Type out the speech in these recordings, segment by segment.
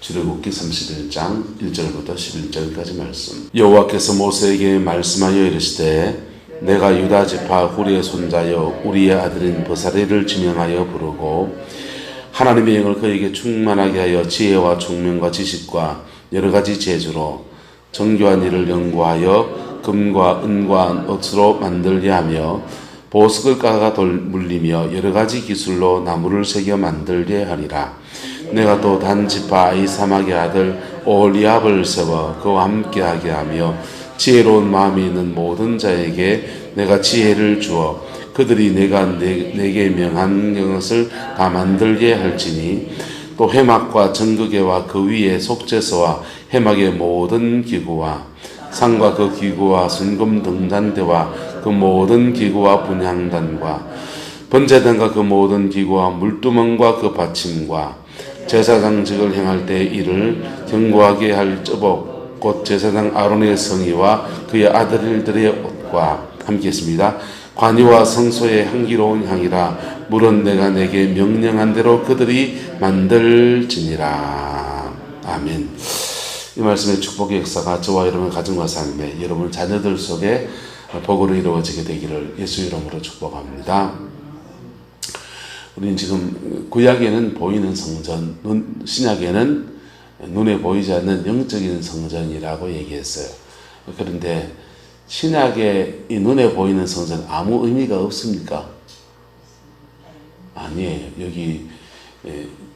출애굽기 31장 1절부터 11절까지 말씀. 여호와께서 모세에게 말씀하여 이르시되 내가 유다 지파 후리의 손자여 우리의 아들인 버사렐을 지명하여 부르고 하나님의 영을 그에게 충만하게 하여 지혜와 총명과 지식과 여러 가지 재주로 정교한 일을 연구하여 금과 은과 옷으로 만들게 하며 보석을 깎아 물리며 여러 가지 기술로 나무를 새겨 만들게 하리라. 내가 또 단 지파 아히사막의 아들 오홀리압을 세워 그와 함께하게 하며 지혜로운 마음이 있는 모든 자에게 내가 지혜를 주어 그들이 내가 내게 명한 것을 다 만들게 할지니 또 회막과 정극계와 그 위에 속죄소와 회막의 모든 기구와 상과 그 기구와 순금 등잔대와 그 모든 기구와 분향단과 번제단과 그 모든 기구와 물두멍과 그 받침과 제사장직을 행할 때 이를 경고하게 할 저복 곧 제사장 아론의 성의와 그의 아들들의 옷과 함께 했습니다. 관유와 성소의 향기로운 향이라 물은 내가 내게 명령한 대로 그들이 만들지니라. 아멘. 이 말씀의 축복의 역사가 저와 여러분의 가정과 삶에 여러분 자녀들 속에 복으로 이루어지게 되기를 예수 이름으로 축복합니다. 우리는 지금 구약에는 보이는 성전, 신약에는 눈에 보이지 않는 영적인 성전이라고 얘기했어요. 그런데 신약의 이 눈에 보이는 성전 아무 의미가 없습니까? 아니에요. 여기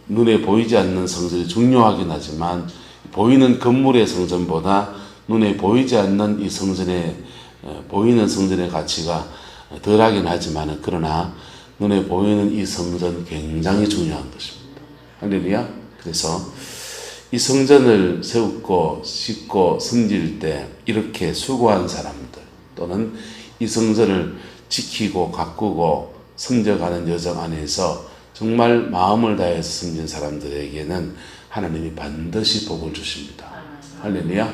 눈에 보이지 않는 성전이 중요하긴 하지만 보이는 건물의 성전보다 눈에 보이지 않는 이 성전의 보이는 성전의 가치가 덜하긴 하지만 그러나 눈에 보이는 이 성전 굉장히 중요한 것입니다. 할렐루야. 그래서 이 성전을 세우고 짓고 섬길 때 이렇게 수고한 사람들 또는 이 성전을 지키고 가꾸고 섬겨가는 여정 안에서 정말 마음을 다해서 섬긴 사람들에게는 하나님이 반드시 복을 주십니다. 할렐루야.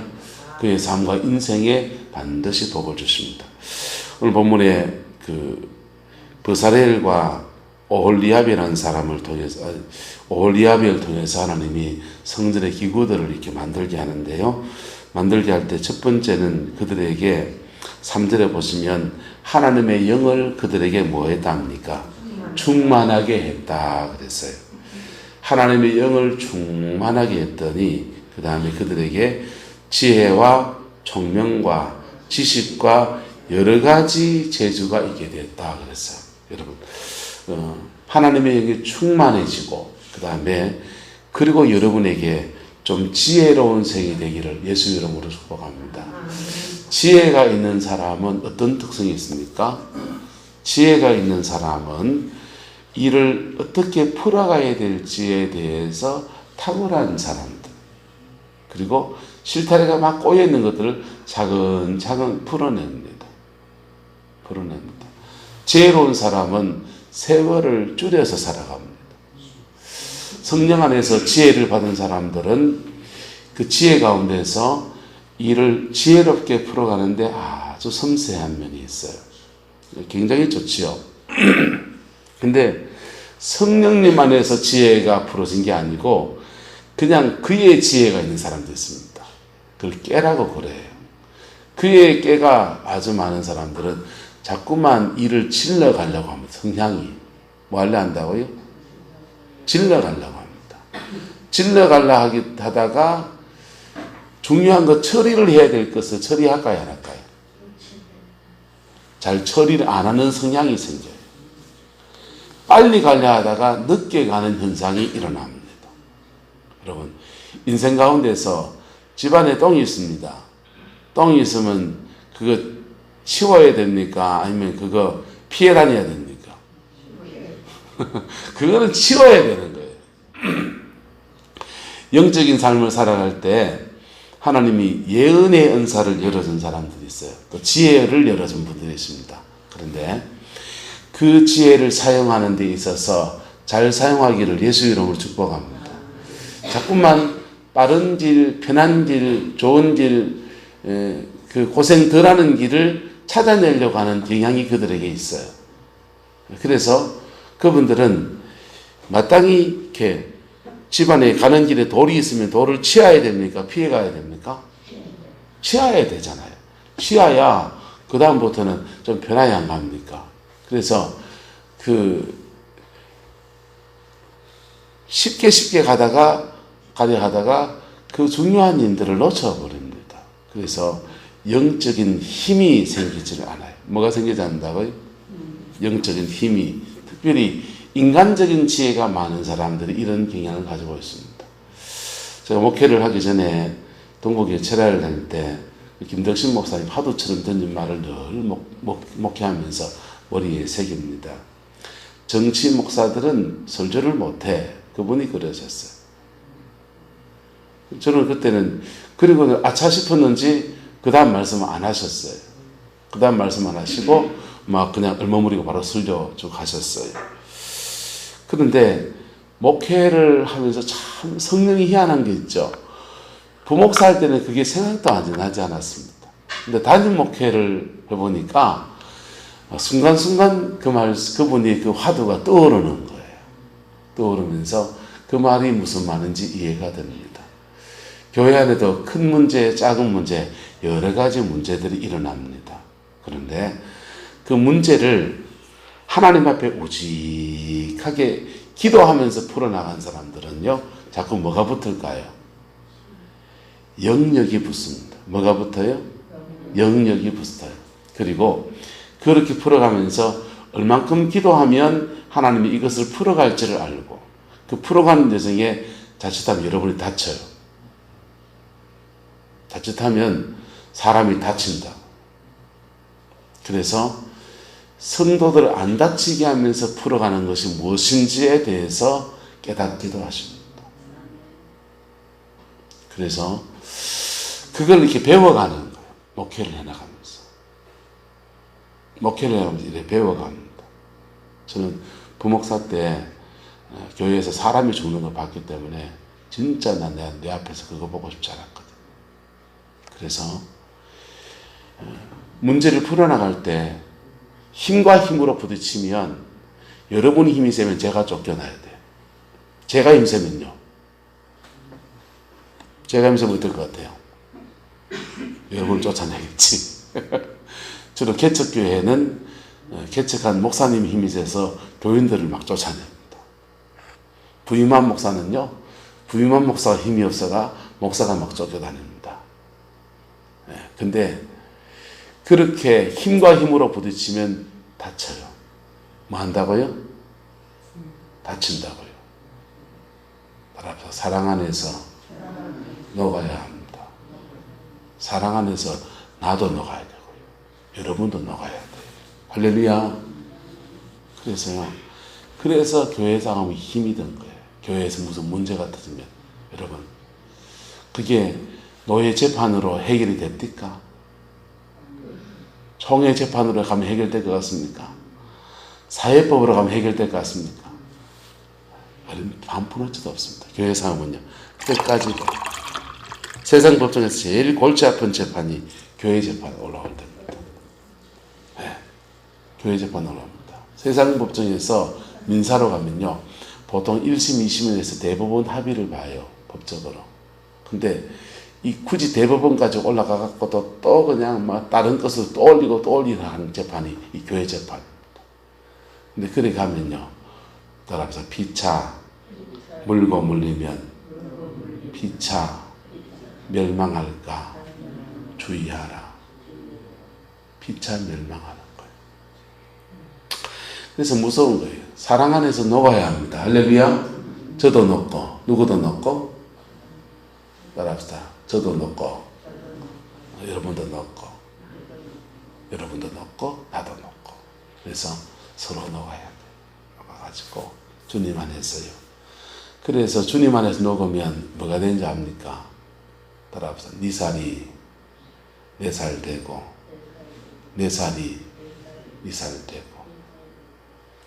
그의 삶과 인생에 반드시 복을 주십니다. 오늘 본문에 버사렐과 오홀리압이라는 사람을 통해서 오홀리압을 통해서 하나님이 성전의 기구들을 이렇게 만들게 하는데요. 만들게 할 때 첫 번째는 그들에게 3절에 보시면 하나님의 영을 그들에게 뭐 했다 합니까? 충만하게 했다 그랬어요. 하나님의 영을 충만하게 했더니 그 다음에 그들에게 지혜와 총명과 지식과 여러 가지 재주가 있게 됐다 그랬어요. 여러분, 하나님의 영이 충만해지고 그 다음에 그리고 여러분에게 좀 지혜로운 생이 되기를 예수 이름으로 축복합니다. 지혜가 있는 사람은 어떤 특성이 있습니까? 지혜가 있는 사람은 일을 어떻게 풀어가야 될지에 대해서 탁월한 사람들, 그리고 실타래가 막 꼬여있는 것들을 차근차근 풀어냅니다. 지혜로운 사람은 세월을 줄여서 살아갑니다. 성령 안에서 지혜를 받은 사람들은 그 지혜 가운데서 일을 지혜롭게 풀어가는데 아주 섬세한 면이 있어요. 굉장히 좋지요. 근데 성령님 안에서 지혜가 풀어진 게 아니고 그냥 그의 지혜가 있는 사람도 있습니다. 그걸 깨라고 그래요. 그의 깨가 아주 많은 사람들은 자꾸만 일을 질러가려고 합니다. 성향이. 뭐 하려 한다고요? 질러가려고 합니다. 질러가려 하다가 중요한 거 처리를 해야 될 것을 처리할까요? 안 할까요? 잘 처리를 안 하는 성향이 생겨요. 빨리 가려 하다가 늦게 가는 현상이 일어납니다. 여러분, 인생 가운데서 집안에 똥이 있습니다. 똥이 있으면 그거 치워야 됩니까? 아니면 그거 피해 다녀야 됩니까? 그거는 치워야 되는 거예요. 영적인 삶을 살아갈 때 하나님이 예언의 은사를 열어준 사람들이 있어요. 또 지혜를 열어준 분들이 있습니다. 그런데 그 지혜를 사용하는 데 있어서 잘 사용하기를 예수 이름으로 축복합니다. 자꾸만 빠른 길, 편한 길, 좋은 길, 그 고생 덜하는 길을 찾아내려고 하는 경향이 그들에게 있어요. 그래서 그분들은 마땅히 이렇게 집안에 가는 길에 돌이 있으면 돌을 치어야 됩니까? 피해 가야 됩니까? 치어야 되잖아요. 치어야 그 다음부터는 좀 편하게 안 갑니까? 그래서 쉽게 가다가 그 중요한 일들을 놓쳐버립니다. 그래서 영적인 힘이 생기지를 않아요. 뭐가 생기지 않는다고요? 영적인 힘이. 특별히 인간적인 지혜가 많은 사람들이 이런 경향을 가지고 있습니다. 제가 목회를 하기 전에 동국에 철야를 다닐 때 김덕신 목사님 화두처럼 던진 말을 늘 목회하면서 머리에 새깁니다. 정치 목사들은 설교를 못해. 그분이 그러셨어요. 저는 그때는 그리고 아차 싶었는지 그 다음 말씀을 안 하셨어요. 그 다음 말씀 안 하시고 막 그냥 얼머무리고 바로 설교 쭉 하셨어요. 그런데 목회를 하면서 참 성령이 희한한 게 있죠. 부목사 할 때는 그게 생각도 나지 않았습니다. 근데 단임 목회를 해보니까 순간순간 그분이 그 화두가 떠오르는 거예요. 떠오르면서 그 말이 무슨 말인지 이해가 됩니다. 교회 안에도 큰 문제, 작은 문제, 여러 가지 문제들이 일어납니다. 그런데 그 문제를 하나님 앞에 우직하게 기도하면서 풀어나간 사람들은요, 자꾸 뭐가 붙을까요? 영역이 붙습니다. 뭐가 붙어요? 영역이 붙어요. 그리고 그렇게 풀어가면서 얼만큼 기도하면 하나님이 이것을 풀어갈지를 알고 그 풀어가는 여정에 자칫하면 여러분이 다쳐요. 자칫하면 사람이 다친다. 그래서 성도들을 안 다치게 하면서 풀어가는 것이 무엇인지에 대해서 깨닫기도 하십니다. 그래서 그걸 이렇게 배워가는 거예요. 목회를 해나가면서. 목회를 해나가면서 이렇게 배워갑니다. 저는 부목사 때 교회에서 사람이 죽는 걸 봤기 때문에 진짜 난 내 앞에서 그거 보고 싶지 않았거든. 그래서 문제를 풀어나갈 때 힘과 힘으로 부딪히면 여러분이 힘이 세면 제가 쫓겨나야 돼요. 제가 힘세면요. 제가 힘세면 어떨 것 같아요? 여러분을 쫓아내겠지. 주로 개척교회는 개척한 목사님이 힘이 세서 교인들을 막 쫓아냅니다. 부임한 목사는요, 부임한 목사가 힘이 없어가 목사가 막 쫓겨다닙니다. 근데 그렇게 힘과 힘으로 부딪히면 다쳐요. 뭐 한다고요? 다친다고요. 따라서 사랑 안에서 녹아야 합니다. 사랑 안에서 나도 녹아야 되고요. 여러분도 녹아야 돼요. 할렐루야. 그래서 교회 상황이 힘이 든 거예요. 교회에서 무슨 문제가 터지면 여러분, 그게 노예 재판으로 해결이 됩니까? 총회 재판으로 가면 해결될 것 같습니까? 사회법으로 가면 해결될 것 같습니까? 반푼어치도 없습니다. 교회 상황은요, 끝까지 세상 법정에서 제일 골치 아픈 재판이 교회 재판에 올라올 때입니다. 네, 교회 재판에 올라옵니다. 세상 법정에서 민사로 가면요, 보통 1심, 2심에서 대법원 합의를 봐요. 법적으로. 근데 굳이 대법원까지 올라가갖고 또 그냥 막 다른 것을 또 올리고 하는 재판이 이 교회 재판입니다. 근데 그래 가면요, 따라서 피차 물고 물리면 피차 멸망할까 주의하라. 피차 멸망하는 거예요. 그래서 무서운 거예요. 사랑 안에서 녹아야 합니다. 할렐루야. 저도 녹고 누구도 녹고 따라합시다. 저도 녹고 여러분도 녹고 여러분도 녹고 나도 녹고. 그래서 서로 녹아야 돼요. 녹아가지고 주님 안에서요. 그래서 주님 안에서 녹으면 뭐가 되는지 압니까? 따라합시다. 네 살이 내 살 되고 내 살이 네 살 되고.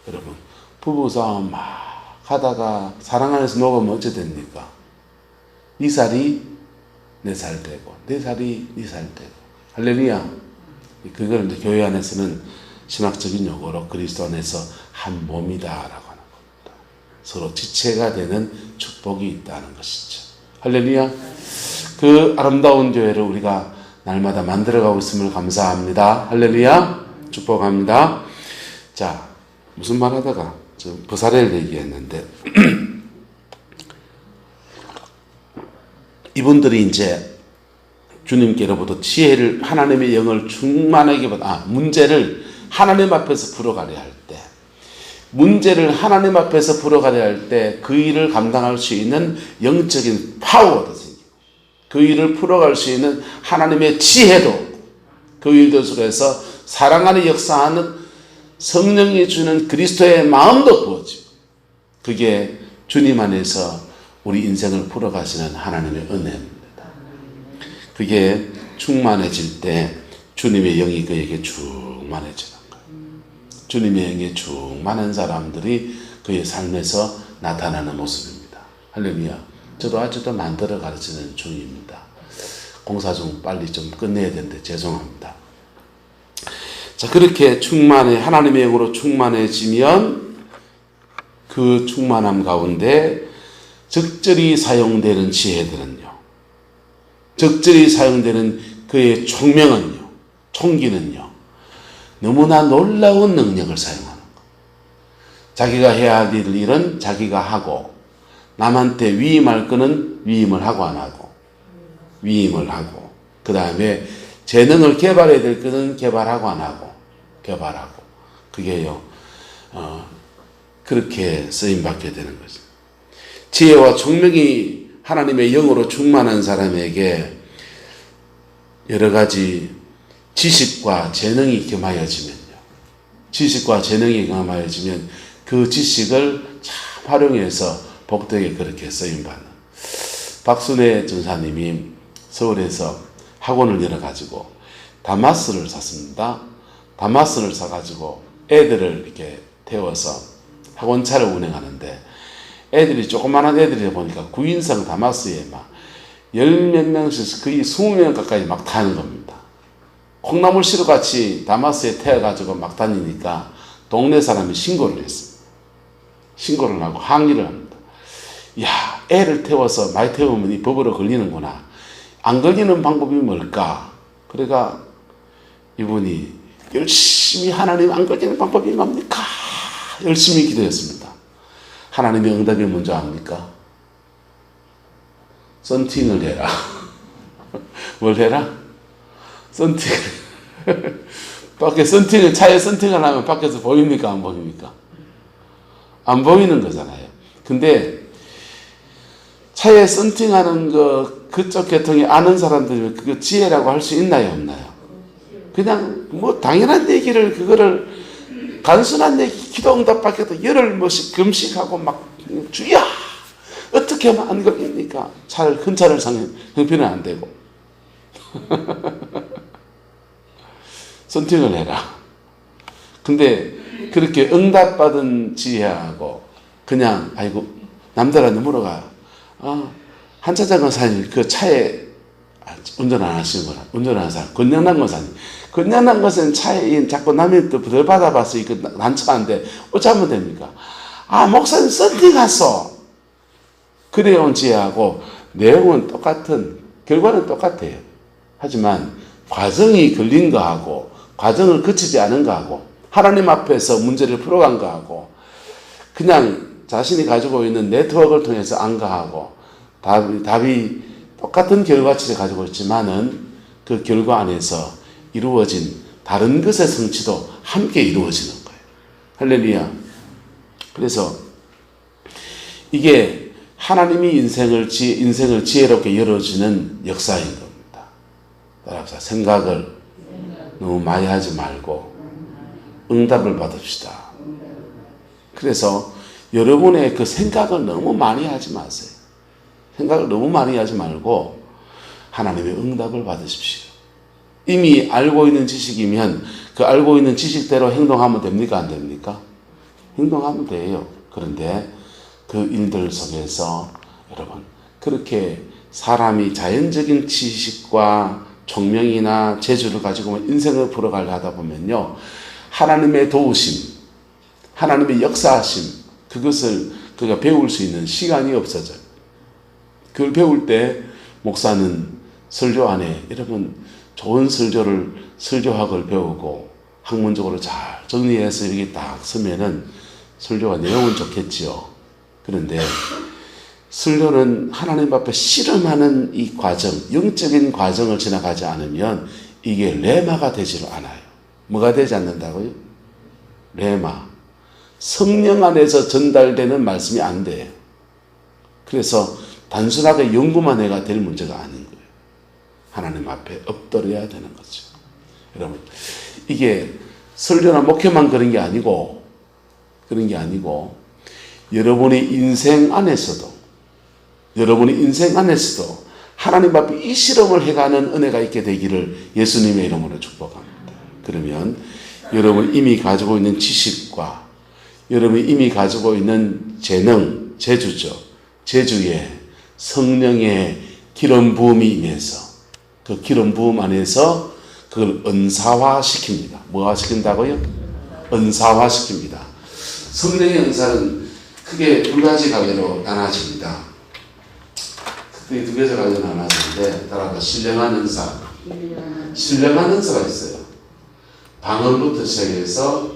여러분, 부부싸움 막 하다가 사랑 안에서 녹으면 어찌 됩니까? 네 살이 내 살 되고 내 살이 네 살 되고. 할렐루야. 그걸 이제 교회 안에서는 신학적인 용어로 그리스도 안에서 한 몸이다 라고 하는 겁니다. 서로 지체가 되는 축복이 있다는 것이죠. 할렐루야. 그 아름다운 교회를 우리가 날마다 만들어가고 있음을 감사합니다. 할렐루야. 축복합니다. 자, 무슨 말 하다가 저 버사렐 얘기했는데 이분들이 이제 주님께로부터 지혜를, 하나님의 영을 충만하게 받아, 문제를 하나님 앞에서 풀어가려 할 때, 문제를 하나님 앞에서 풀어가려 할 때 그 일을 감당할 수 있는 영적인 파워도 생기고, 그 일을 풀어갈 수 있는 하나님의 지혜도, 그 일들 속에서 사랑하는 역사하는 성령이 주는 그리스도의 마음도 부어지고, 그게 주님 안에서 우리 인생을 풀어가시는 하나님의 은혜입니다. 그게 충만해질 때 주님의 영이 그에게 충만해지는 거예요. 주님의 영이 충만한 사람들이 그의 삶에서 나타나는 모습입니다. 할렐루야. 저도 아직도 만들어 가르치는 중입니다. 공사 좀 빨리 좀 끝내야 되는데 죄송합니다. 자, 그렇게 하나님의 영으로 충만해지면 그 충만함 가운데 적절히 사용되는 지혜들은요, 적절히 사용되는 그의 총명은요, 총기는요, 너무나 놀라운 능력을 사용하는 것. 자기가 해야 될 일은 자기가 하고, 남한테 위임할 거는 위임을 하고 안 하고, 위임을 하고, 그 다음에 재능을 개발해야 될 거는 개발하고 안 하고, 개발하고. 그게요, 그렇게 쓰임받게 되는 거죠. 지혜와 총명이 하나님의 영으로 충만한 사람에게 여러 가지 지식과 재능이 겸하여지면요, 지식과 재능이 겸하여지면 그 지식을 잘 활용해서 복되게 그렇게 쓰임받는. 박순애 전사님이 서울에서 학원을 열어가지고 다마스를 샀습니다. 다마스를 사가지고 애들을 이렇게 태워서 학원차를 운행하는데, 애들이 조그마한 애들이다 보니까 9인승 다마스에 막 10몇 명씩 거의 20명 가까이 막 타는 겁니다. 콩나물 시루같이 다마스에 태워가지고 막 다니니까 동네 사람이 신고를 했습니다. 신고를 하고 항의를 합니다. 야, 애를 태워서 많이 태우면 이 법으로 걸리는구나. 안 걸리는 방법이 뭘까? 그러니까 이분이 열심히 하나님 안 걸리는 방법이 뭡니까? 열심히 기도했습니다. 하나님의 응답이 뭔지 압니까? 썬팅을 해라. 뭘 해라? 썬팅. 밖에 썬팅을, 차에 썬팅을 하면 밖에서 보입니까? 안 보입니까? 안 보이는 거잖아요. 근데 차에 썬팅하는 그쪽 계통이 아는 사람들이 그 지혜라고 할 수 있나요? 없나요? 그냥 뭐 당연한 얘기를, 그거를 단순한 얘기, 기도 응답 받겠다 열흘 뭐씩 금식하고 막 주야 어떻게 하면 안 걸립니까? 차를, 큰 차를 사면 형편은 안 되고 선택을 해라. 근데 그렇게 응답받은 지혜하고 그냥 아이고 남들한테 물어가, 한 차장 권사님 그 차에 운전 안 하시는 거라, 운전하는 사람 권양남 권사님, 권양남 권사님 차에 자꾸 남의 또 덜 받아봤어 이거 난처한데 어쩌면 됩니까? 목사님 썬팅 갔어. 그래온 지혜하고 내용은 똑같은, 결과는 똑같아요. 하지만 과정이 걸린 거하고 과정을 거치지 않은 거하고 하나님 앞에서 문제를 풀어간 거하고 그냥 자신이 가지고 있는 네트워크를 통해서 안가하고 답이 똑같은 결과치를 가지고 있지만은 그 결과 안에서 이루어진 다른 것의 성취도 함께 이루어지는 거예요. 할렐루야. 그래서 이게 하나님이 인생을 지혜롭게 열어주는 역사인 겁니다. 따라서 생각을 너무 많이 하지 말고 응답을 받읍시다. 그래서 여러분의 그 생각을 너무 많이 하지 마세요. 생각을 너무 많이 하지 말고 하나님의 응답을 받으십시오. 이미 알고 있는 지식이면 그 알고 있는 지식대로 행동하면 됩니까? 안 됩니까? 행동하면 돼요. 그런데 그 일들 속에서 여러분 그렇게 사람이 자연적인 지식과 총명이나 재주를 가지고 인생을 풀어가려 하다 보면요, 하나님의 도우심, 하나님의 역사하심, 그것을 그가 배울 수 있는 시간이 없어져요. 그걸 배울 때 목사는 설교 안에 여러분 좋은 설교학을 배우고 학문적으로 잘 정리해서 이렇게 딱 쓰면은 설교가 내용은 좋겠지요. 그런데 설교는 하나님 앞에 씨름하는 이 과정, 영적인 과정을 지나가지 않으면 이게 레마가 되지를 않아요. 뭐가 되지 않는다고요? 레마. 성령 안에서 전달되는 말씀이 안 돼요. 그래서 단순하게 연구만 해가 될 문제가 아닌 거예요. 하나님 앞에 엎드려야 되는 거죠. 여러분, 이게 설교나 목회만 그런 게 아니고 여러분의 인생 안에서도 하나님 앞에 이 실험을 해가는 은혜가 있게 되기를 예수님의 이름으로 축복합니다. 그러면 여러분 이미 가지고 있는 지식과 여러분이 이미 가지고 있는 재능, 재주에 성령의 기름 부음이 임해서 그 기름 부음 안에서 그걸 은사화시킵니다. 뭐화 시킨다고요? 은사화시킵니다. 성령의 은사는 크게 두 가지 가지로 나눠집니다. 크게 두 가지 가지로 나눠지는데 따라서 신령한 은사, 신령한 은사가 있어요. 방언부터 시작해서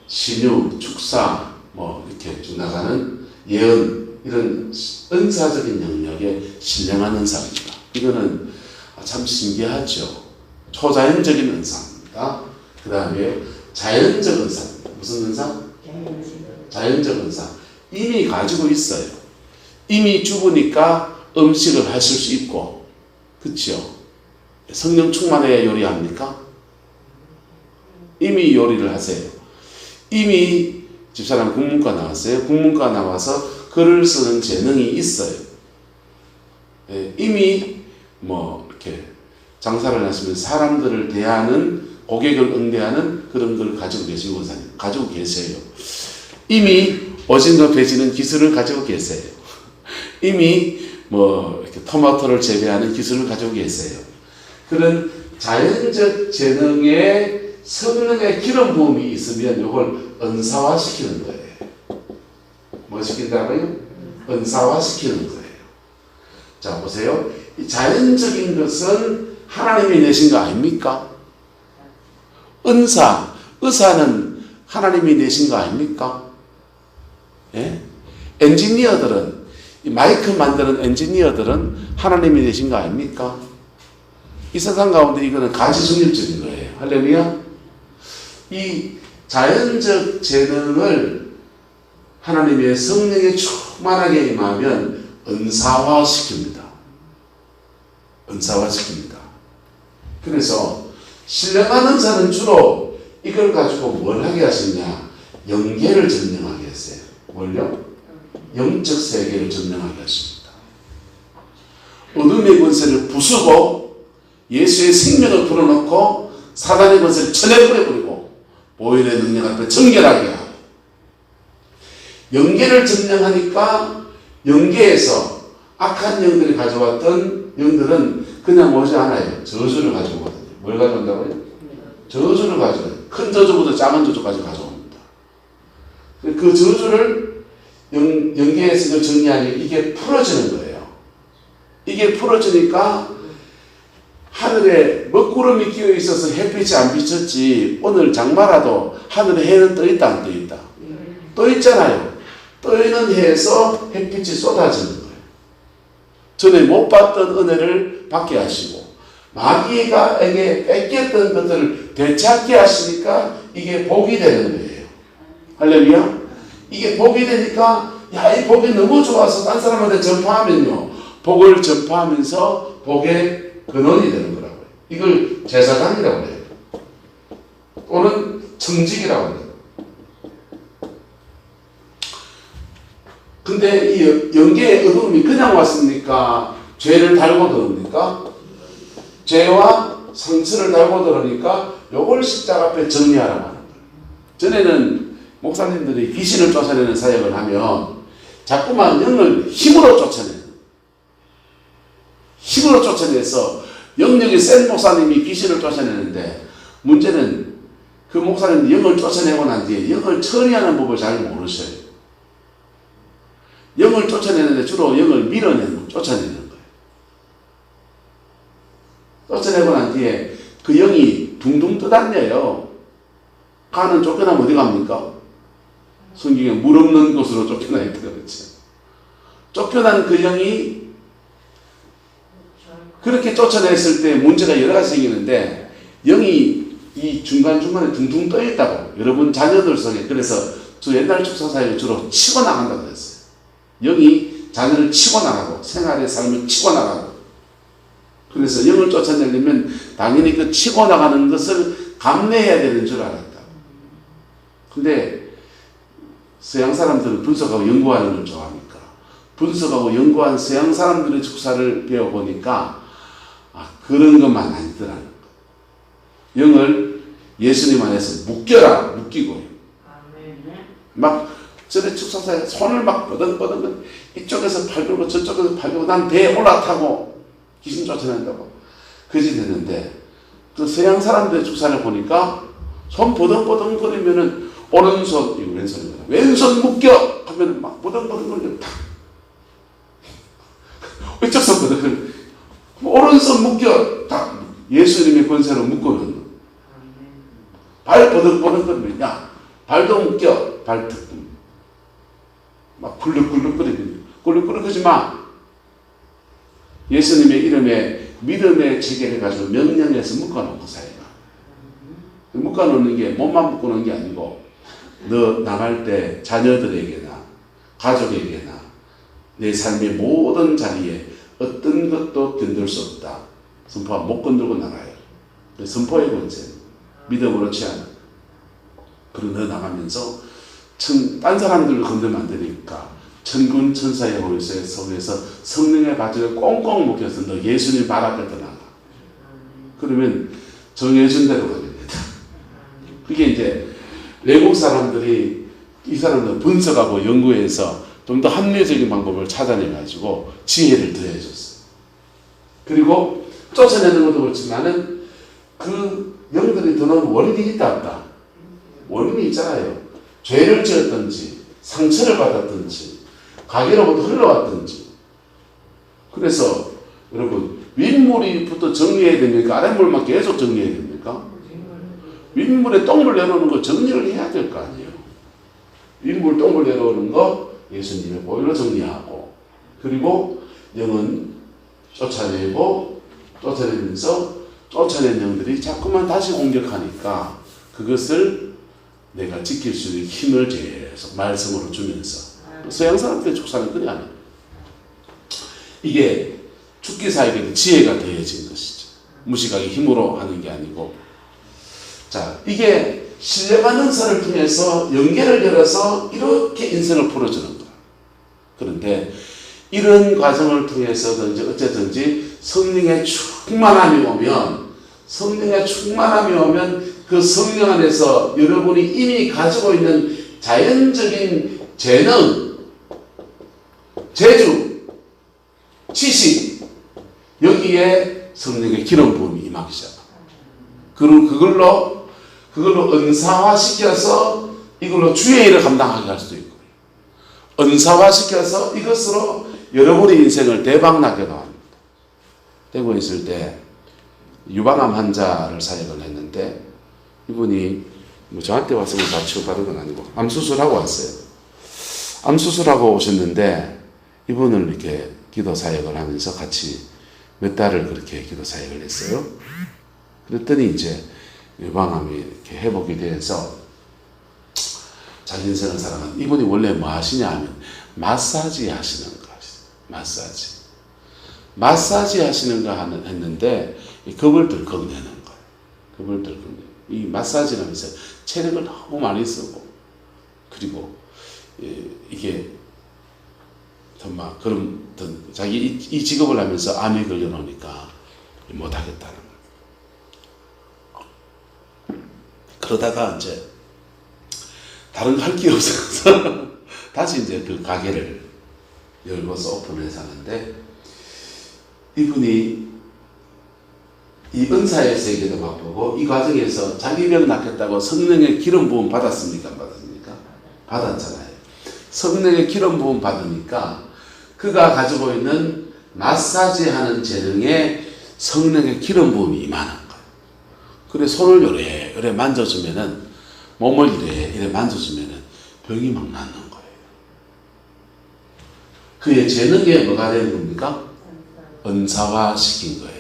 신유, 축사 뭐 이렇게 쭉 나가는 예언 이런 은사적인 영역의 신령한 은사입니다. 이거는 참 신기하죠. 초자연적인 은사입니다. 그 다음에 자연적 은사입니다. 무슨 은사? 자연적 은사. 이미 가지고 있어요. 이미 죽으니까 음식을 하실 수 있고, 그렇죠? 성령 충만해야 요리합니까? 이미 요리를 하세요. 이미 집사람 국문과 나왔어요. 국문과 나와서 글을 쓰는 재능이 있어요. 이미 뭐 이렇게 장사를 하시면 사람들을 대하는 고객을 응대하는 그런 걸 가지고 계신 권사님 가지고 계세요. 이미 오징어 배지는 기술을 가지고 계세요. 이미 뭐 이렇게 토마토를 재배하는 기술을 가지고 계세요. 그런 자연적 재능에 성령의 기름 부음이 있으면 이걸 은사화 시키는 거예요. 뭐 시킨다고요? 은사화 시키는 거예요. 자, 보세요. 이 자연적인 것은 하나님이 내신 거 아닙니까? 의사는 하나님이 내신 거 아닙니까? 예? 엔지니어들은, 이 마이크 만드는 엔지니어들은 하나님이 내신 거 아닙니까? 이 세상 가운데 이거는 가지중립적인 거예요. 할렐루야? 이 자연적 재능을 하나님의 성령에 충만하게 임하면 은사화시킵니다. 은사화시킵니다. 그래서 신령한 은사는 주로 이걸 가지고 뭘 하게 하시냐? 영계를 점령하게 했어요. 뭘요? 영적 세계를 점령하게 하십니다. 어둠의 권세를 부수고 예수의 생명을 불어넣고 사단의 권세를 쳐내버려버리고 보혈의 능력 앞에 정결하게 하고 영계를 점령하니까 영계에서 악한 영들이 가져왔던 영들은 그냥 오지 않아요. 저주를 가져오거든요. 뭘 가져온다고요? 저주를 가져와요. 큰 저주부터 작은 저주까지 가져옵니다. 그 저주를 영계에서 정리하니 이게 풀어지는 거예요. 이게 풀어지니까 하늘에 먹구름이 끼어 있어서 햇빛이 안 비쳤지 오늘 장마라도 하늘에 해는 떠 있다 안 떠 있다? 떠 있잖아요. 떠 있는 해에서 햇빛이 쏟아지는 거예요. 전에 못 봤던 은혜를 받게 하시고 마귀에게 뺏겼던 것들을 되찾게 하시니까 이게 복이 되는 거예요. 할렐루야. 이게 복이 되니까 야, 이 복이 너무 좋아서 딴 사람한테 전파하면요 복을 전파하면서 복의 근원이 되는 거라고요. 이걸 제사장이라고 해요. 또는 청직이라고 해요. 근데 이 영계의 어둠이 그냥 왔습니까? 죄를 달고 들어옵니까? 죄와 상처를 달고 들어오니까 요걸 십자가 앞에 정리하라고 하는 거예요. 전에는 목사님들이 귀신을 쫓아내는 사역을 하면 자꾸만 영을 힘으로 쫓아내서 영역이 센 목사님이 귀신을 쫓아내는데 문제는 그 목사님이 영을 쫓아내고 난 뒤에 영을 처리하는 법을 잘 모르셔요. 영을 쫓아내는데 주로 영을 밀어내는, 쫓아내는 거예요. 쫓아내고 난 뒤에 그 영이 둥둥 떠다녀요. 가는 쫓겨나면 어디 갑니까? 성경에 물 없는 곳으로 쫓겨나 있다 그렇죠. 쫓겨난 그 영이 그렇게 쫓아냈을 때 문제가 여러 가지 생기는데, 영이 이 중간중간에 둥둥 떠 있다고, 여러분 자녀들 속에. 그래서 저 옛날 축사사에 주로 치고 나간다고 했어요. 영이 자녀를 치고 나가고, 생활의 삶을 치고 나가고. 그래서 영을 쫓아내려면 당연히 그 치고 나가는 것을 감내해야 되는 줄 알았다. 근데 서양 사람들은 분석하고 연구하는 걸 좋아하니까, 분석하고 연구한 서양 사람들의 축사를 배워보니까 그런 것만 아니더라는 거. 영을 예수님 안에서 묶여라, 묶이고. 막 저의 축사사에 손을 막 버덕버덕, 이쪽에서 팔 들고 저쪽에서 팔 들고, 난 배에 올라타고 귀신 쫓아낸다고 그짓 했는데, 그 서양 사람들의 축사를 보니까 손 버덕버덕 거리면은 오른손, 이거 왼손입니다. 왼손 묶여! 하면 막 버덕버덕 거리면 탁! 왼쪽 손 버덕, 오른손 묶여! 탁! 예수님의 권세로 묶어놓는 거. 발 버덕버덕 거리면, 야, 발도 묶여! 발톱. 막 굴룩굴룩거리면, 굴룩굴룩하지 마! 예수님의 이름에 믿음의 체계를 가지고 명령해서 묶어놓고 사이가. 묶어놓는 게 몸만 묶어놓는 게 아니고, 너 나갈 때 자녀들에게나 가족에게나 내 삶의 모든 자리에 어떤 것도 견딜 수 없다. 선포가 못 건들고 나가요. 선포의 권세, 믿음으로 취하는. 그리고 너 나가면서 딴 사람들을 건들면 안 되니까 천군 천사의 호의소에 속에서 성령의 바지를 꽁꽁 묶여서 너 예수님 발 앞에 떠나가. 그러면 정해준 대로 가게 된다. 그게 이제 외국 사람들이 이 사람들 분석하고 연구해서 좀 더 합리적인 방법을 찾아내가지고 지혜를 더해줬어요. 그리고 쫓아내는 것도 그렇지만은 그 영들이 드는 원인이 있다 없다. 원인이 있잖아요. 죄를 지었든지 상처를 받았든지 가게로부터 흘러왔든지. 그래서 여러분 윗물이부터 정리해야 됩니까? 아랫물만 계속 정리해야 됩니까? 윗물에 똥물 내려오는 거 정리를 해야 될 거 아니에요. 윗물 똥물 내려오는 거 예수님의 보혈로 정리하고, 그리고 영은 쫓아내고, 쫓아내면서 쫓아낸 영들이 자꾸만 다시 공격하니까 그것을 내가 지킬 수 있는 힘을 계속 말씀으로 주면서. 서양 사람들의 축사는 그게 아니에요. 이게 죽기 사이에 지혜가 더해진 것이죠. 무식하게 힘으로 하는 게 아니고. 자, 이게 신령한 은사를 통해서 연계를 열어서 이렇게 인생을 풀어주는 거야. 그런데 이런 과정을 통해서든지 어쨌든지 성령의 충만함이 오면, 그 성령 안에서 여러분이 이미 가지고 있는 자연적인 재능, 재주, 지식, 여기에 성령의 기름 부음이 임하기 시작합니다. 그리고 그걸로 은사화시켜서 이걸로 주의 일을 감당하게 할 수도 있고, 은사화시켜서 이것으로 여러분의 인생을 대박나게도 합니다. 되고 있을 때 유방암 환자를 사역을 했는데, 이분이 뭐 저한테 와서 다 치료받은 건 아니고 암수술하고 왔어요. 암수술하고 오셨는데 이분을 이렇게 기도 사역을 하면서 같이 몇 달을 그렇게 기도 사역을 했어요. 그랬더니 이제 유방암이 이렇게 회복이 돼서 자기 인생을 살아가는. 이분이 원래 뭐 하시냐 하면 마사지 하시는 거 하시죠. 마사지 하시는 거 했는데 겁을 덜컥 내는 거예요. 겁을 덜컥 내는. 이 마사지를 하면서 체력을 너무 많이 쓰고, 그리고 이게 정말 그럼 자기 이 직업을 하면서 암에 걸려 놓으니까 못 하겠다는 거예요. 그러다가 이제 다른 거 할 게 없어서 다시 이제 그 가게를 열고서 오픈해서 하는데, 이분이 이 은사의 세계도 바꾸고 이 과정에서 자기 병 낫겠다고 성령의 기름 부음 받았습니까? 안 받았습니까? 받았잖아요. 성령의 기름 부음 받으니까 그가 가지고 있는 마사지하는 재능에 성령의 기름 부음이 임하는 거예요. 그래 손을 요래 만져주면은, 몸을 이래 만져주면은 병이 막 낫는 거예요. 그의 재능에 뭐가 되는 겁니까? 은사화 시킨 거예요.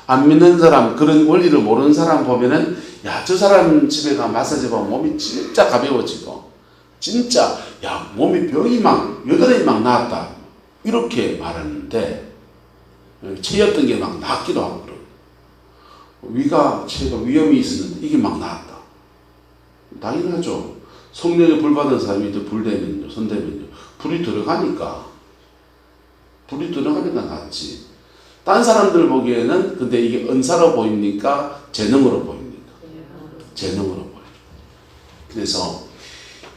안 믿는 사람, 그런 원리를 모르는 사람 보면은, 야, 저 사람 집에 가 마사지 받으면 몸이 진짜 가벼워지고, 진짜, 야, 몸이 병이 막, 여드름이 막 나았다. 이렇게 말하는데, 체였던 게 막 낫기도 하고, 체가 위험이 있었는데, 이게 막 나았다. 당연하죠. 성령에 불 받은 사람이 또 불 되면요, 손 대면요, 불이 들어가니까 낫지. 딴 사람들 보기에는 근데 이게 은사로 보입니까? 재능으로 보입니까? 재능으로 보여요. 그래서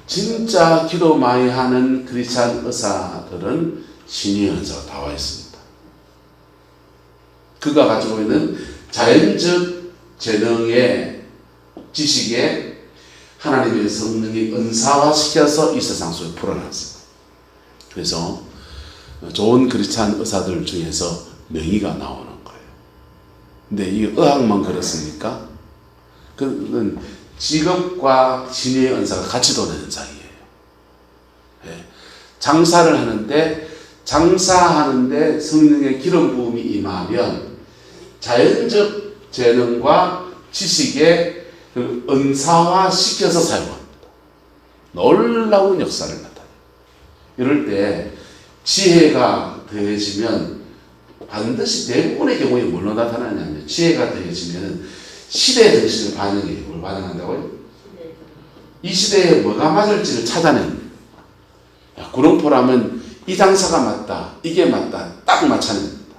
진짜 기도 많이 하는 크리스찬 의사들은 신의 은사가 다 와 있습니다. 그가 가지고 있는 자연적 재능의 지식에 하나님의 성령이 은사화시켜서 이 세상 속에 풀어놨어요. 그래서 좋은 크리스찬 의사들 중에서 명의가 나오는 거예요. 근데 이 의학만 그렇습니까? 그는 직업과 신의 은사가 같이 도는 현상이에요. 장사를 하는데 성령의 기름 부음이 임하면 자연적 재능과 지식에 그 은사화 시켜서 사용합니다. 놀라운 역사를 나타내요. 이럴 때 지혜가 더해지면 반드시 대부분의 경우에 뭘로 나타나냐면, 지혜가 더해지면 시대 정신을 반영해요. 뭘 반영한다고요? 이 시대에 뭐가 맞을지를 찾아냅니다. 구름포라면 이 장사가 맞다, 이게 맞다, 딱 맞춰냅니다.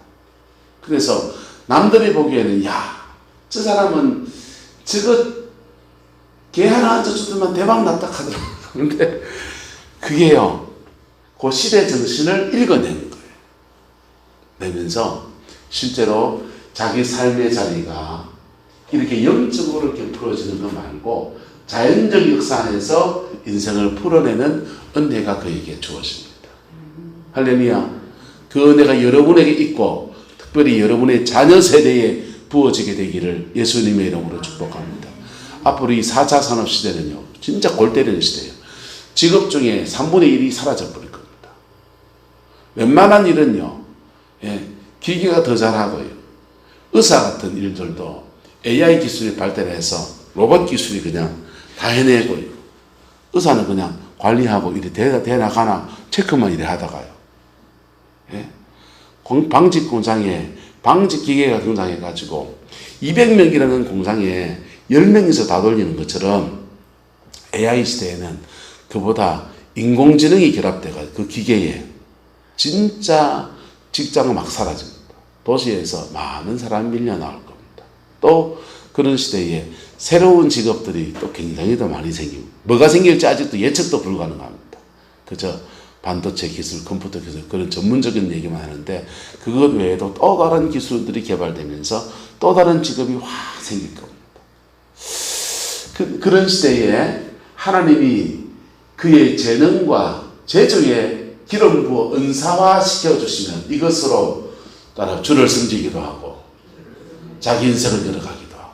그래서 남들이 보기에는, 야, 저 사람은 저거 개 하나 얹어주더만 대박 났다 하더라고요. 그런데 그게요, 그 시대 정신을 읽어내는 거예요. 내면서 실제로 자기 삶의 자리가 이렇게 영적으로 이렇게 풀어지는 거 말고 자연적 역사 안에서 인생을 풀어내는 은혜가 그에게 주어집니다. 할렐루야. 그 은혜가 여러분에게 있고 특별히 여러분의 자녀 세대에 부어지게 되기를 예수님의 이름으로 축복합니다. 앞으로 이 4차 산업시대는요, 진짜 골 때리는 시대예요. 직업 중에 3분의 1이 사라져 버릴 겁니다. 웬만한 일은요, 기계가 더 잘하고요. 의사 같은 일들도 AI 기술이 발달해서 로봇 기술이 그냥 다 해내고요. 의사는 그냥 관리하고 이래 대나가나 체크만 이래 하다가요. 방직 공장에 방직 기계가 등장해가지고 200명이라는 공장에 10명이서 다 돌리는 것처럼 AI 시대에는 그보다 인공지능이 결합돼가지고 그 기계에 진짜 직장은 막 사라집니다. 도시에서 많은 사람이 밀려나올 겁니다. 또 그런 시대에 새로운 직업들이 또 굉장히 더 많이 생깁니다. 뭐가 생길지 아직도 예측도 불가능합니다. 그저 반도체 기술, 컴퓨터 기술, 그런 전문적인 얘기만 하는데 그것 외에도 또 다른 기술들이 개발되면서 또 다른 직업이 확 생길 겁니다. 그런 시대에 하나님이 그의 재능과 재주에 기름 부어 은사화 시켜주시면 이것으로 따라 주를 섬기기도 하고 자기 인생을 열어가기도 하고,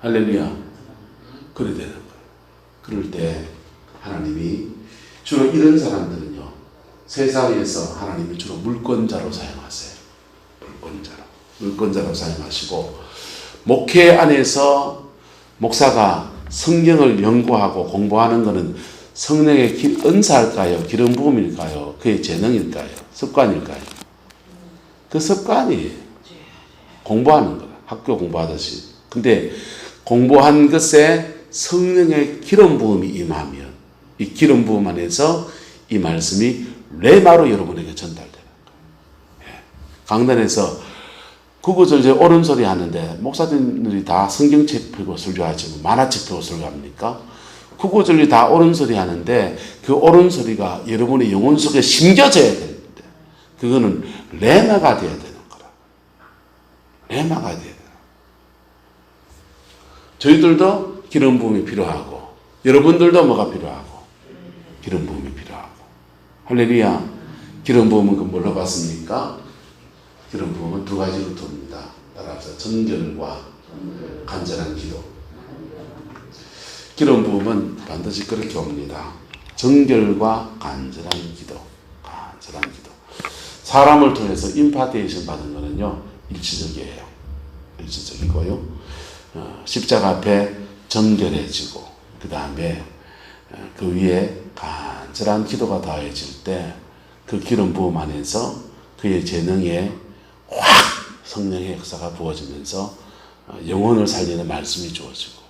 할렐루야. 그래 되는 거예요. 그럴 때 하나님이 주로 이런 사람들은요, 세상에서 하나님이 주로 물권자로 사용하세요. 물권자로 사용하시고, 목회 안에서 목사가 성경을 연구하고 공부하는 것은 성령의 은사일까요? 기름 부음일까요? 그의 재능일까요? 습관일까요? 그 습관이에요. 공부하는 거, 학교 공부하듯이. 근데 공부한 것에 성령의 기름 부음이 임하면 이 기름 부음 안에서 이 말씀이 레마로 여러분에게 전달되는 거예요. 강단에서 구구절절 옳은 소리 하는데 목사님들이 다 성경책 펴고 설교하지 만화책 펴고 설교합니까? 구구절절 다 옳은 소리 하는데 그 옳은 소리가 여러분의 영혼 속에 심겨져야 되는데 그거는 레마가 되어야 되는 거라. 레마가 되어야 되는. 저희들도 기름 부음이 필요하고 여러분들도 뭐가 필요하고? 기름 부음이 필요하고. 할렐루야. 기름 부음은 그 뭘로 봤습니까? 기름 부음은 두 가지로 돕니다. 따라서 정결과 간절한 기도. 기름 부음은 반드시 그렇게 옵니다. 정결과 간절한 기도. 간절한 기도. 사람을 통해서 임파테이션 받은 거는요, 일시적이에요. 일시적이고요. 십자가 앞에 정결해지고, 그 다음에 그 위에 간절한 기도가 더해질 때 그 기름 부음 안에서 그의 재능에 확 성령의 역사가 부어지면서 영혼을 살리는 말씀이 주어지고,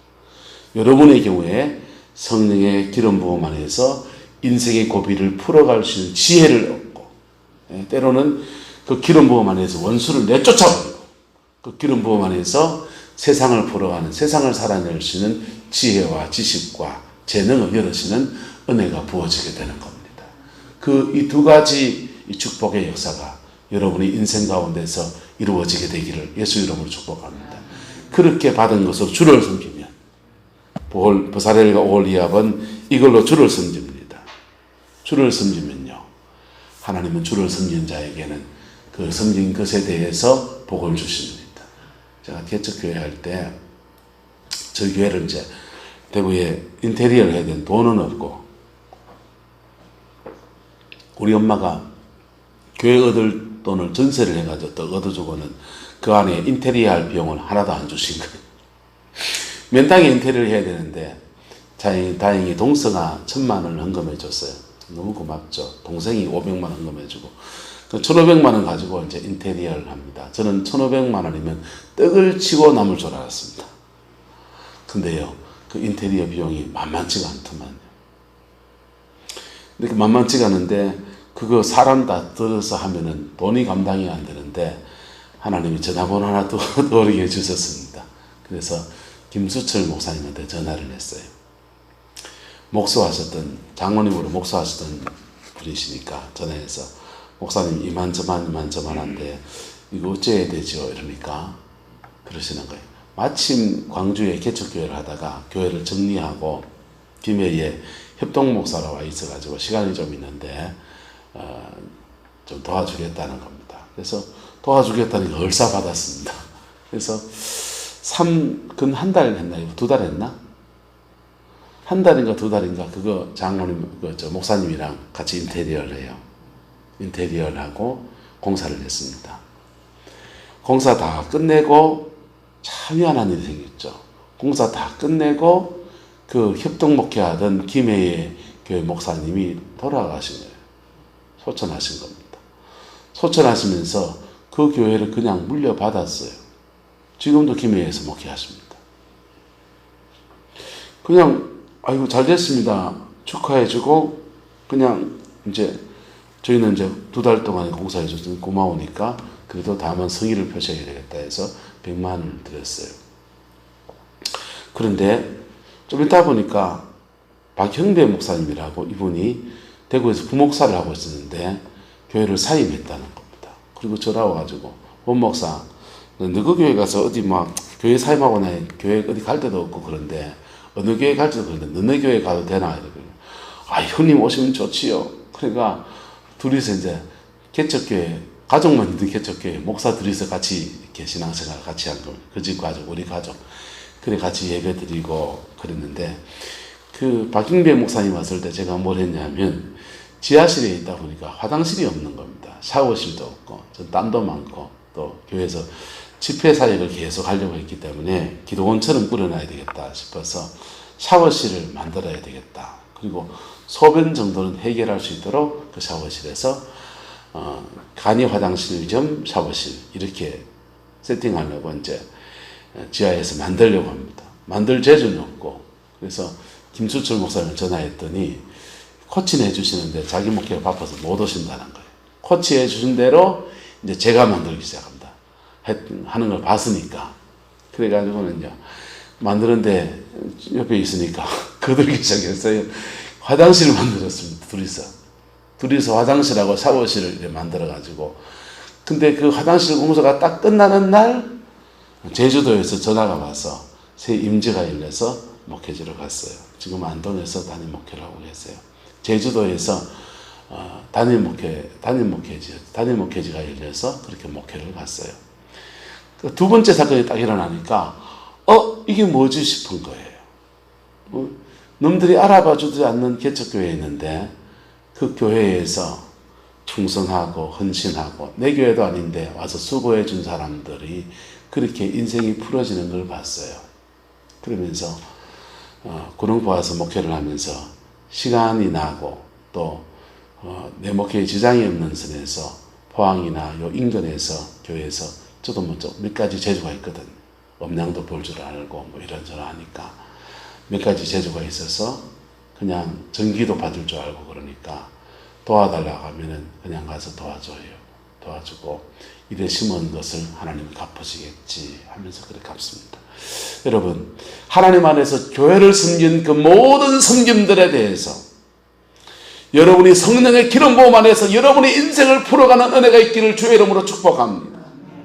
여러분의 경우에 성령의 기름 부음 안에서 인생의 고비를 풀어갈 수 있는 지혜를 얻고, 때로는 그 기름 부음 안에서 원수를 내쫓아버리고, 그 기름 부음 안에서 세상을 풀어가는, 세상을 살아낼 수 있는 지혜와 지식과 재능을 열으시는 은혜가 부어지게 되는 겁니다. 이 두 가지 축복의 역사가 여러분의 인생 가운데서 이루어지게 되기를 예수 이름으로 축복합니다. 그렇게 받은 것으로 주를 섬기면, 버사렐과 오홀리압은 이걸로 주를 섬깁니다. 주를 섬기면요, 하나님은 주를 섬긴 자에게는 그 섬긴 것에 대해서 복을 주십니다. 제가 개척교회 할 때 저희 교회를 이제 대구에 인테리어를 해야 되는 돈은 없고, 우리 엄마가 교회 얻을 돈을 전세를 해가지고 또 얻어주고는 그 안에 인테리어 할 비용을 하나도 안 주신 거예요. 맨땅에 인테리어를 해야 되는데 다행히 동서가 1,000만 원을 헌금해 줬어요. 너무 고맙죠. 동생이 500만 원 헌금해 주고, 그 1,500만 원 가지고 이제 인테리어를 합니다. 저는 1,500만 원이면 떡을 치고 남을 줄 알았습니다. 근데요, 그 인테리어 비용이 만만치가 않더만요. 이렇게 만만치가 않은데 그거 사람 다 들어서 하면은 돈이 감당이 안 되는데 하나님이 전화번호 하나 더 어리게 주셨습니다. 그래서 김수철 목사님한테 전화를 했어요. 목수하셨던, 장로님으로 목수하셨던 분이시니까 전화해서, 목사님 이만저만한데 이거 어째야 되죠? 이러니까 그러시는 거예요. 마침 광주에 개척교회를 하다가 교회를 정리하고 김해에 협동목사로 와 있어가지고 시간이 좀 있는데 좀 도와주겠다는 겁니다. 그래서 도와주겠다는 걸 얼싸 받았습니다. 그래서 근 한 달 했나요? 2달 했나? 한 달인가 2달인가 그거 장로님, 목사님이랑 같이 인테리어를 해요. 인테리어를 하고 공사를 했습니다. 공사 다 끝내고 참 희한한 일이 생겼죠. 공사 다 끝내고 그 협동목회하던 김해의 교회 목사님이 돌아가신 거예요. 소천하신 겁니다. 소천하시면서 그 교회를 그냥 물려받았어요. 지금도 김해에서 목회하십니다. 그냥 아이고 잘 됐습니다 축하해주고, 그냥 이제 저희는 이제 2달 동안 공사해 줬으니 고마우니까 그래도 다만 성의를 표시해야 되겠다 해서 100만 원을 드렸어요. 그런데 좀 있다 보니까 박형배 목사님이라고, 이분이 대구에서 부목사를 하고 있었는데 교회를 사임했다는 겁니다. 그리고 전화 와가지고, 원 목사, 너그 교회 가서 어디 막 교회 사임하고 나 교회 어디 갈 데도 없고 그런데 어느 교회 갈지도 그런데 너네 교회 가도 되나? 이러거든요. 아, 형님 오시면 좋지요. 그러니까 둘이서 이제 개척교회, 가족만 있는 개척교회 목사 둘이서 같이 이렇게 신앙생활 같이 한 겁니다. 그 집 가족, 우리 가족. 그래 같이 예배 드리고 그랬는데, 그 박ing배 목사님 왔을 때 제가 뭘 했냐면, 지하실에 있다 보니까 화장실이 없는 겁니다. 샤워실도 없고, 전 땀도 많고, 또 교회에서 집회 사역을 계속 하려고 했기 때문에 기도원처럼 꾸려놔야 되겠다 싶어서 샤워실을 만들어야 되겠다. 그리고 소변 정도는 해결할 수 있도록 그 샤워실에서 간이 화장실 겸 샤워실 이렇게 세팅하려고 이제 지하에서 만들려고 합니다. 만들 재주는 없고, 그래서 김수철 목사님을 전화했더니 코치는 해주시는데 자기 목회가 바빠서 못 오신다는 거예요. 코치해 주신 대로 이제 제가 만들기 시작합니다. 하는 걸 봤으니까. 그래가지고는요, 만드는데 옆에 있으니까 거들기 시작했어요. 화장실을 만들었습니다. 둘이서 화장실하고 샤워실을 이렇게 만들어가지고. 근데 그 화장실 공사가 딱 끝나는 날 제주도에서 전화가 와서 새 임지가 열려서 목회지로 갔어요. 지금 안동에서 담임 목회를 하고 계세요. 제주도에서 담임 목회지가 열려서 그렇게 목회를 갔어요. 두 번째 사건이 딱 일어나니까 이게 뭐지 싶은 거예요. 놈들이 알아봐 주지 않는 개척교회에 있는데 그 교회에서 충성하고 헌신하고 내 교회도 아닌데 와서 수고해 준 사람들이 그렇게 인생이 풀어지는 걸 봤어요. 그러면서 구릉포 와서 목회를 하면서 시간이 나고 또 내 목회에 지장이 없는 선에서 포항이나 요 인근에서 교회에서 저도 몇 가지 재주가 있거든. 음량도 볼 줄 알고 이런저런 하니까 몇 가지 재주가 있어서 그냥 전기도 받을 줄 알고 그러니까 도와달라고 하면은 그냥 가서 도와주고 이래 심은 것을 하나님이 갚으시겠지 하면서 그렇게 갚습니다. 여러분, 하나님 안에서 교회를 섬긴 그 모든 섬김들에 대해서 여러분이 성령의 기름 부음 안에서 여러분의 인생을 풀어가는 은혜가 있기를 주의 이름으로 축복합니다.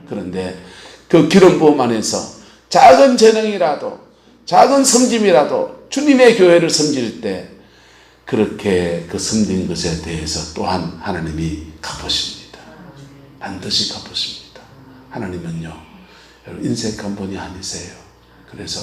그런데 그 기름 부음 안에서 작은 재능이라도 작은 섬김이라도 주님의 교회를 섬길 때 그렇게 그 섬긴 것에 대해서 또한 하나님이 갚으십니다. 반드시 갚으십니다. 하나님은요, 여러분 인생 근본이 아니세요. 그래서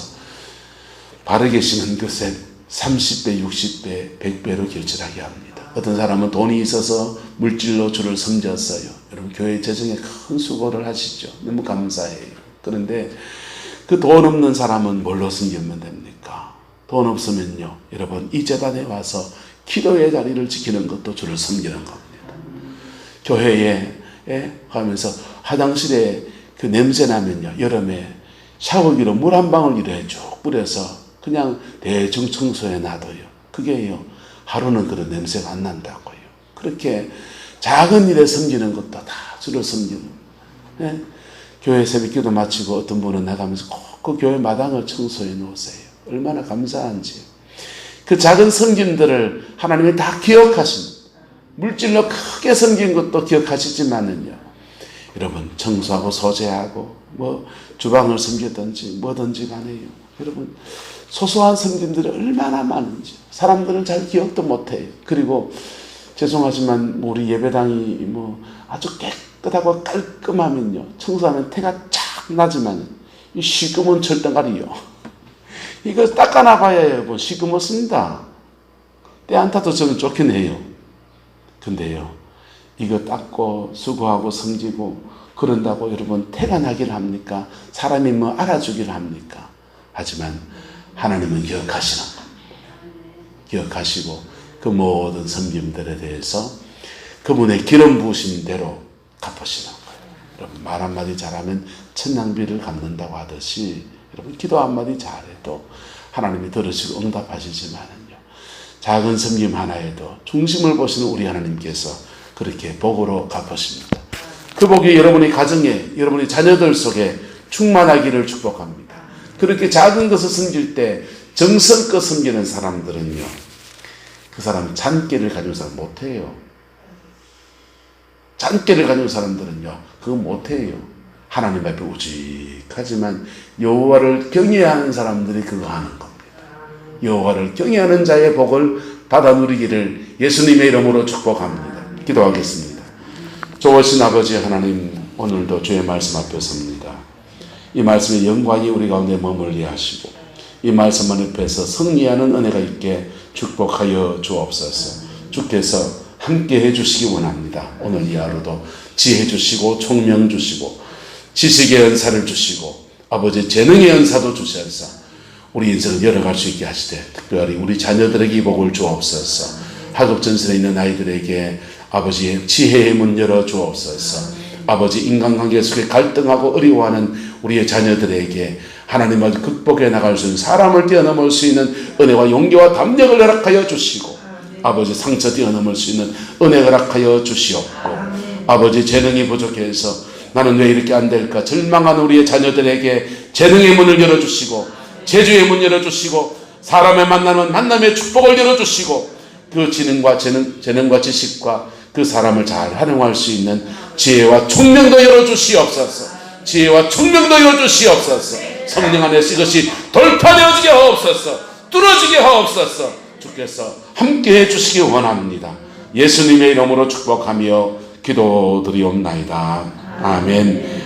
바르게 심은 것에 30배, 60배, 100배로 결실하게 합니다. 어떤 사람은 돈이 있어서 물질로 주를 섬겼어요. 여러분 교회 재정에 큰 수고를 하시죠. 너무 감사해요. 그런데 그 돈 없는 사람은 뭘로 섬기면 됩니까? 돈 없으면요, 여러분 이 재단에 와서 기도의 자리를 지키는 것도 주를 섬기는 겁니다. 교회에 가면서 화장실에 그 냄새 나면요, 여름에 샤워기로 물 한 방울 이래 쭉 뿌려서 그냥 대충 청소해 놔둬요. 그게요, 하루는 그런 냄새가 안 난다고요. 그렇게 작은 일에 섬기는 것도 다 주를 섬기는 거예요. 교회 새벽기도 마치고 어떤 분은 나가면서 꼭 그 교회 마당을 청소해 놓으세요. 얼마나 감사한지. 그 작은 섬김들을 하나님이 다 기억하십니다. 물질로 크게 섬긴 것도 기억하시지만은요, 여러분 청소하고 소재하고 주방을 섬기든지 뭐든지 간에요, 여러분 소소한 섬김들이 얼마나 많은지 사람들은 잘 기억도 못해요. 그리고 죄송하지만 우리 예배당이 아주 깨끗하고 깔끔하면요, 청소하면 태가 쫙 나지만 이 시꺼먼 철덩아리요, 이거 닦아놔봐야 시꺼멓습니다. 때 안 타도 저는 좋긴 해요. 근데요, 이거 닦고 수고하고 섬기고 그런다고 여러분 태가 나길 합니까? 사람이 알아주길 합니까? 하지만 하나님은 기억하시는 겁니다. 기억하시고 그 모든 섬김들에 대해서 그분의 기름 부으신 대로 갚으시는 거예요. 여러분 말 한마디 잘하면 천냥비를 갚는다고 하듯이 여러분 기도 한마디 잘해도 하나님이 들으시고 응답하시지만은요, 작은 섬김 하나에도 중심을 보시는 우리 하나님께서 그렇게 복으로 갚으십니다. 그 복이 여러분의 가정에, 여러분의 자녀들 속에 충만하기를 축복합니다. 그렇게 작은 것을 섬길 때 정성껏 섬기는 사람들은요, 그 사람 잔꾀를 가진 사람 못해요. 잔꾀를 가진 사람들은요, 그거 못해요. 하나님 앞에 우직하지만 여호와를 경외하는 사람들이 그거 하는 겁니다. 여호와를 경외하는 자의 복을 받아 누리기를 예수님의 이름으로 축복합니다. 기도하겠습니다. 좋으신 아버지 하나님, 오늘도 주의 말씀 앞에 섭니다. 이 말씀의 영광이 우리 가운데 머물게 하시고 이 말씀 앞에서 승리하는 은혜가 있게 축복하여 주옵소서. 주께서 함께 해주시기 원합니다. 오늘 이 하루도 지혜 주시고 총명 주시고 지식의 은사를 주시고 아버지 재능의 은사도 주셔서 우리 인생을 열어갈 수 있게 하시되 특별히 우리 자녀들에게 이 복을 주옵소서. 학업전선에 있는 아이들에게 아버지의 지혜의 문 열어 주옵소서. 아버지 인간관계 속에 갈등하고 어려워하는 우리의 자녀들에게 하나님을 극복해 나갈 수 있는, 사람을 뛰어넘을 수 있는 은혜와 용기와 담력을 허락하여 주시고 아버지 상처 뛰어넘을 수 있는 은혜 허락하여 주시옵고 아버지 재능이 부족해서 나는 왜 이렇게 안 될까 절망하는 우리의 자녀들에게 재능의 문을 열어주시고 재주의 문 열어주시고 사람의 만남의 축복을 열어주시고 그 재능과 지식과 그 사람을 잘 활용할 수 있는 지혜와 총명도 열어주시옵소서. 지혜와 총명도 열어주시옵소서. 성령 안에서 이것이 돌파되어지게 하옵소서. 뚫어지게 하옵소서. 주께서 함께해 주시기 원합니다. 예수님의 이름으로 축복하며 기도드리옵나이다. 아멘.